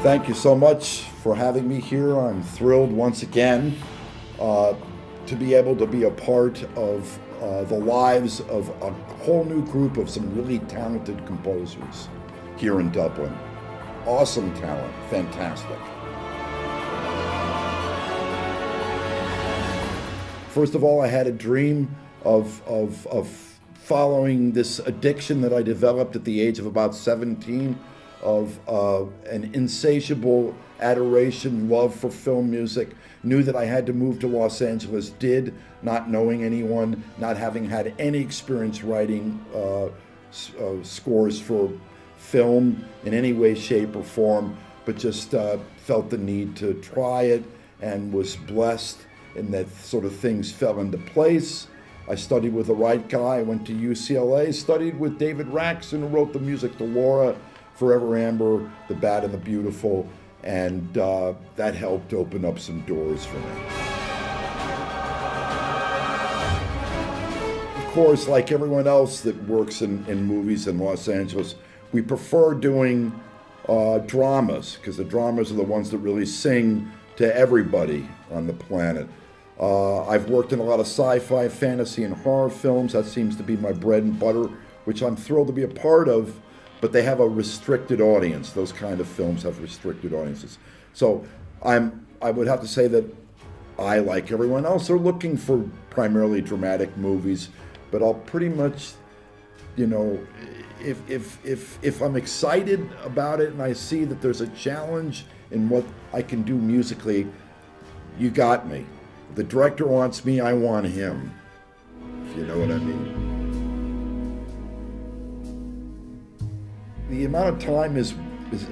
Thank you so much for having me here. I'm thrilled once again to be able to be a part of the lives of a whole new group of some really talented composers here in Dublin. Awesome talent, fantastic. First of all, I had a dream of following this addiction that I developed at the age of about 17 of an insatiable adoration, love for film music. Knew that I had to move to Los Angeles, did, not knowing anyone, not having had any experience writing scores for film in any way, shape, or form, but just felt the need to try it and was blessed in that sort of things fell into place. I studied with the right guy. I went to UCLA, studied with David Raxon, who wrote the music to Laura, Forever Amber, The Bad and the Beautiful, and that helped open up some doors for me. Of course, like everyone else that works in movies in Los Angeles, we prefer doing dramas, because the dramas are the ones that really sing to everybody on the planet. I've worked in a lot of sci-fi, fantasy, and horror films. That seems to be my bread and butter, which I'm thrilled to be a part of, but they have a restricted audience. Those kind of films have restricted audiences. So I would have to say that I, like everyone else, are looking for primarily dramatic movies, but I'll pretty much, you know, if I'm excited about it and I see that there's a challenge in what I can do musically, you got me. If the director wants me, I want him, if you know what I mean. The amount of time is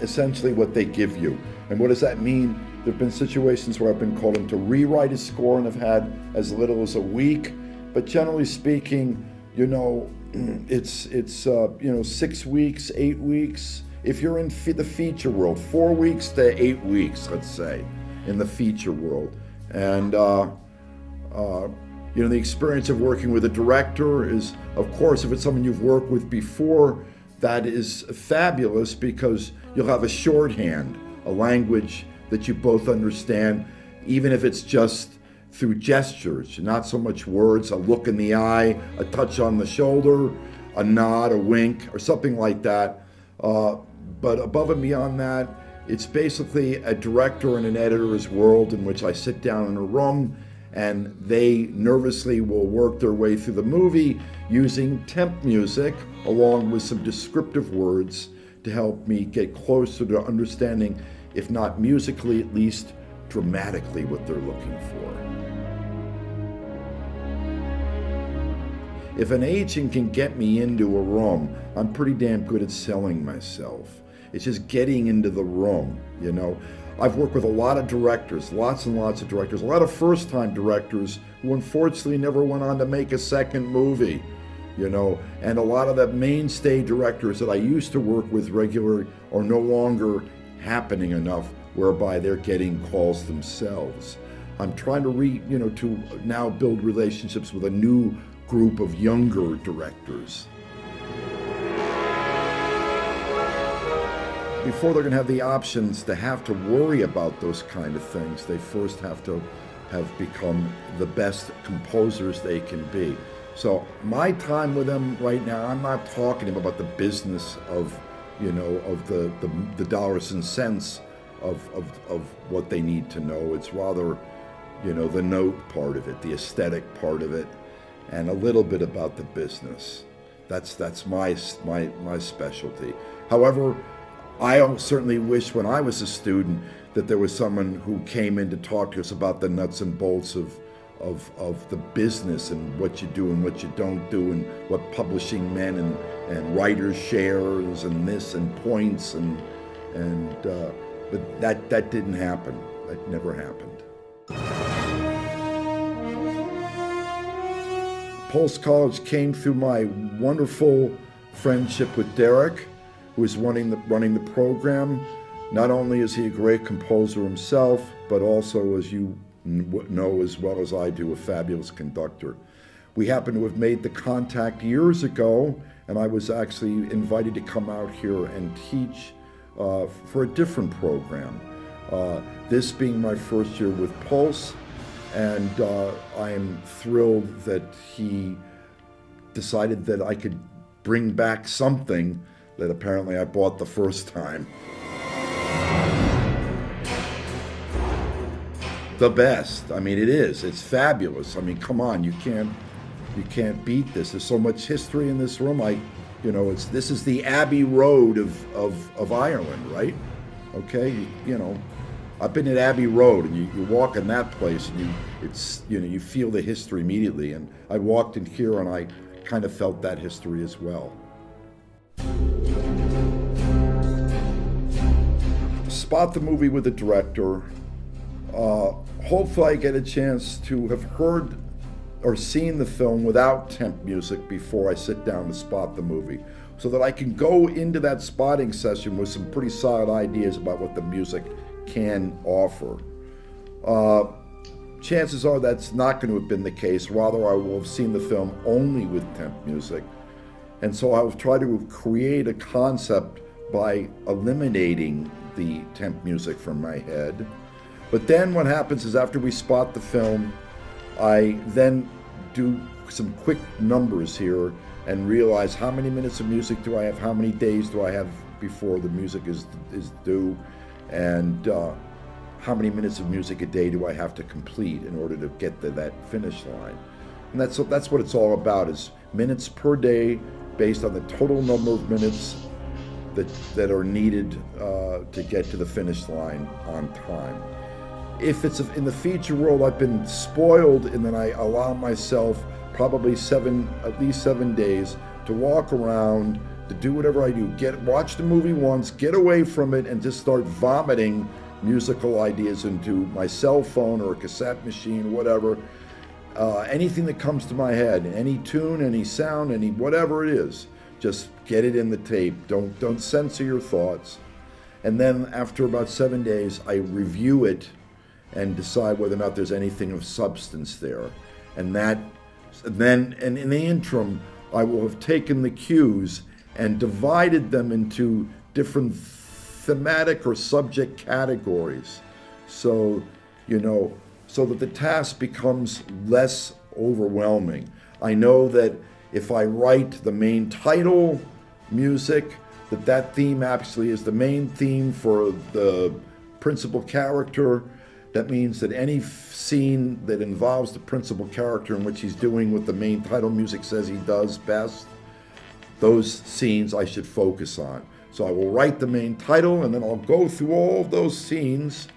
essentially what they give you. And what does that mean? There have been situations where I've been called in to rewrite a score and have had as little as a week. But generally speaking, you know, it's you know, 6 weeks, 8 weeks. If you're in the feature world, 4 weeks to 8 weeks, let's say, in the feature world. And you know, the experience of working with a director is, of course, if it's someone you've worked with before, that is fabulous because you'll have a shorthand, a language that you both understand, even if it's just through gestures, not so much words, a look in the eye, a touch on the shoulder, a nod, a wink, or something like that. But above and beyond that, it's basically a director and an editor's world in which I sit down in a room and they nervously will work their way through the movie using temp music along with some descriptive words to help me get closer to understanding, if not musically, at least dramatically, what they're looking for. If an agent can get me into a room, I'm pretty damn good at selling myself. It's just getting into the room, you know. I've worked with a lot of directors, lots and lots of directors, a lot of first-time directors who unfortunately never went on to make a second movie, you know, and a lot of the mainstay directors that I used to work with regularly are no longer happening enough whereby they're getting calls themselves. I'm trying to to now build relationships with a new group of younger directors. Before they're going to have the options to have to worry about those kind of things, they first have to have become the best composers they can be. So my time with them right now, I'm not talking to them about the business of, you know, of the dollars and cents of what they need to know. It's rather, you know, the note part of it, the aesthetic part of it, and a little bit about the business. That's my specialty. However, I certainly wish when I was a student that there was someone who came in to talk to us about the nuts and bolts of the business and what you do and what you don't do and what publishing meant and writers' shares and this and points but that didn't happen. That never happened. Pulse College came through my wonderful friendship with Derek, who is running the program. Not only is he a great composer himself, but also, as you know as well as I do, a fabulous conductor. We happen to have made the contact years ago, and I was actually invited to come out here and teach for a different program. This being my first year with Pulse, and I am thrilled that he decided that I could bring back something that apparently I bought the first time. The best. I mean, it is. It's fabulous. I mean, come on, you can't beat this. There's so much history in this room. This is the Abbey Road of Ireland, right? Okay, I've been at Abbey Road, and you walk in that place, and you feel the history immediately. And I walked in here, and I kind of felt that history as well. Spot the movie with the director. Hopefully I get a chance to have heard or seen the film without temp music before I sit down to spot the movie, so that I can go into that spotting session with some pretty solid ideas about what the music can offer. Chances are that's not going to have been the case. Rather, I will have seen the film only with temp music. And so I will try to create a concept by eliminating the temp music from my head. But then what happens is, after we spot the film, I then do some quick numbers here and realize how many minutes of music do I have, how many days do I have before the music is due, and how many minutes of music a day do I have to complete in order to get to that finish line. And that's what it's all about, is minutes per day based on the total number of minutes that are needed to get to the finish line on time. If it's in the feature world, I've been spoiled in that I allow myself probably at least 7 days to walk around, to do whatever I do. Watch the movie once, get away from it, and just start vomiting musical ideas into my cell phone or a cassette machine, whatever. Anything that comes to my head, any tune, any sound, any whatever it is, just get it in the tape. Don't censor your thoughts. And then after about 7 days, I review it and decide whether or not there's anything of substance there. And in the interim, I will have taken the cues and divided them into different thematic or subject categories, so that the task becomes less overwhelming. I know that if I write the main title music, that theme actually is the main theme for the principal character. That means that any scene that involves the principal character, in which he's doing what the main title music says he does best, those scenes I should focus on. So I will write the main title, and then I'll go through all of those scenes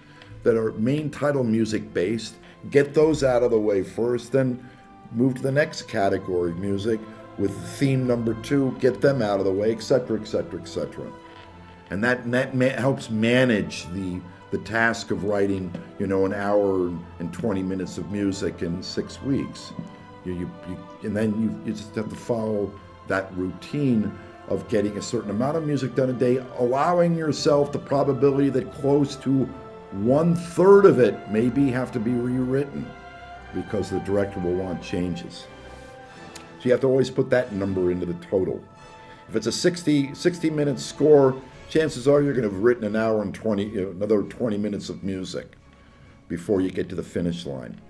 that are main title music based, get those out of the way first, then move to the next category of music with theme number 2, get them out of the way, etc., etc., etc. And that helps manage the task of writing, an hour and 20 minutes of music in 6 weeks. And then you just have to follow that routine of getting a certain amount of music done a day, allowing yourself the probability that close to 1/3 of it maybe have to be rewritten because the director will want changes. So you have to always put that number into the total. If it's a 60-minute score, chances are you're going to have written an hour and another 20 minutes of music before you get to the finish line.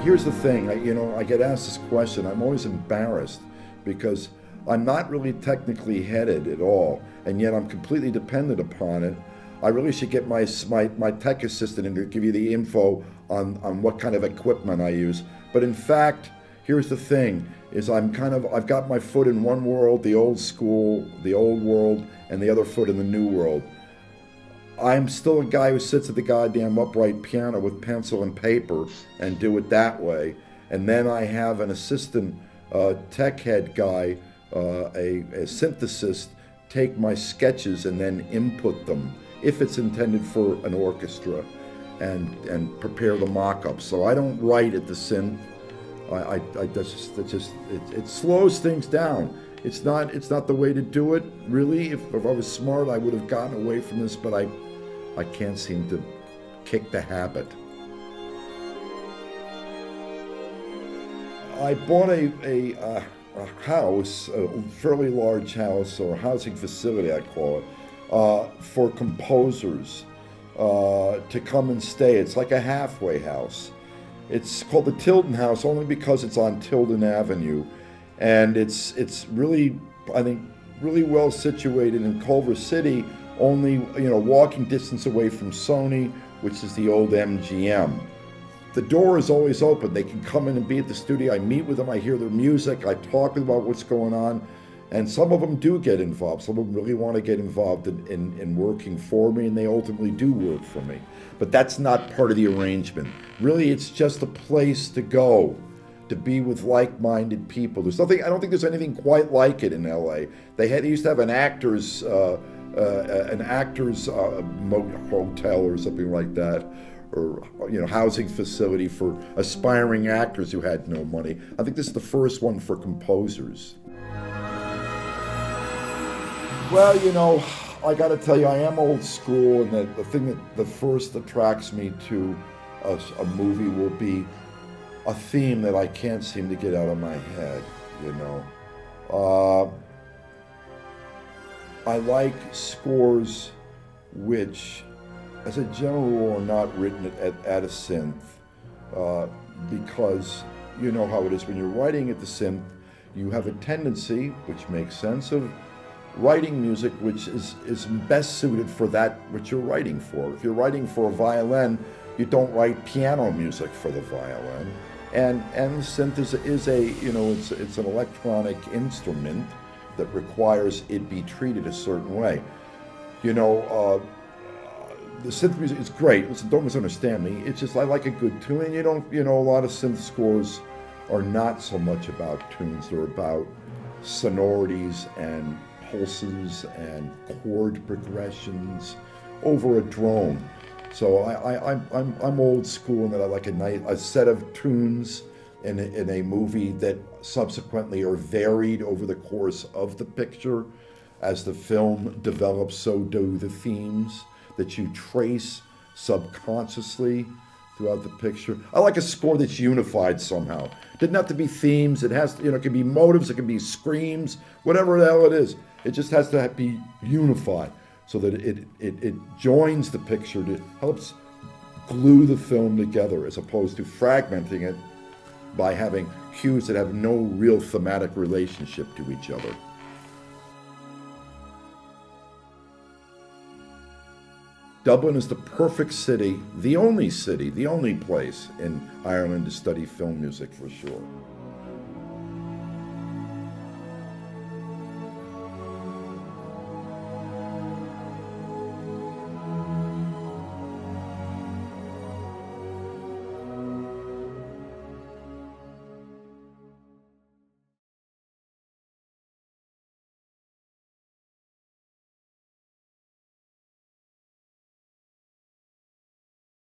Here's the thing, I get asked this question. I'm always embarrassed because I'm not really technically headed at all, and yet I'm completely dependent upon it. I really should get my tech assistant in to give you the info on what kind of equipment I use. But in fact, here's the thing, is I've got my foot in one world, the old school, the old world, and the other foot in the new world. I'm still a guy who sits at the goddamn upright piano with pencil and paper and do it that way. And then I have an assistant tech head guy, a synthesist, take my sketches and then input them, if it's intended for an orchestra, and prepare the mock-ups. So I don't write at the synth. It slows things down. It's not the way to do it, really. If I was smart, I would have gotten away from this, but I can't seem to kick the habit. I bought a house, a fairly large house or housing facility, I call it, for composers to come and stay. It's like a halfway house. It's called the Tilden House only because it's on Tilden Avenue, and it's really, I think, really well situated in Culver City, only walking distance away from Sony, which is the old MGM. The door is always open. They can come in and be at the studio. I meet with them. I hear their music. I talk about what's going on. And some of them do get involved. Some of them really want to get involved in working for me, and they ultimately do work for me. But that's not part of the arrangement. Really, it's just a place to go, to be with like-minded people. There's nothing. I don't think there's anything quite like it in LA. They used to have an actors hotel or something like that, or housing facility for aspiring actors who had no money. I think this is the first one for composers. Well, I got to tell you, I am old school, and the thing that first attracts me to a movie will be a theme that I can't seem to get out of my head. I like scores which, as a general rule, are not written at a synth, because you know how it is when you're writing at the synth. You have a tendency, which makes sense, of writing music which is best suited for that which you're writing for. If you're writing for a violin, you don't write piano music for the violin. And the synth is it's an electronic instrument that requires it be treated a certain way. The synth music is great. Listen, don't misunderstand me. It's just I like a good tune, and a lot of synth scores are not so much about tunes. They're about sonorities and pulses and chord progressions over a drone. So I'm old school in that I like a set of tunes in a movie that subsequently are varied over the course of the picture. As the film develops, so do the themes that you trace subconsciously throughout the picture. I like a score that's unified somehow. It doesn't have to be themes. It has, it can be motives, it can be screams, whatever the hell it is. It just has to be unified so that it joins the picture. It helps glue the film together as opposed to fragmenting it by having cues that have no real thematic relationship to each other. Dublin is the perfect city, the only place in Ireland to study film music for sure.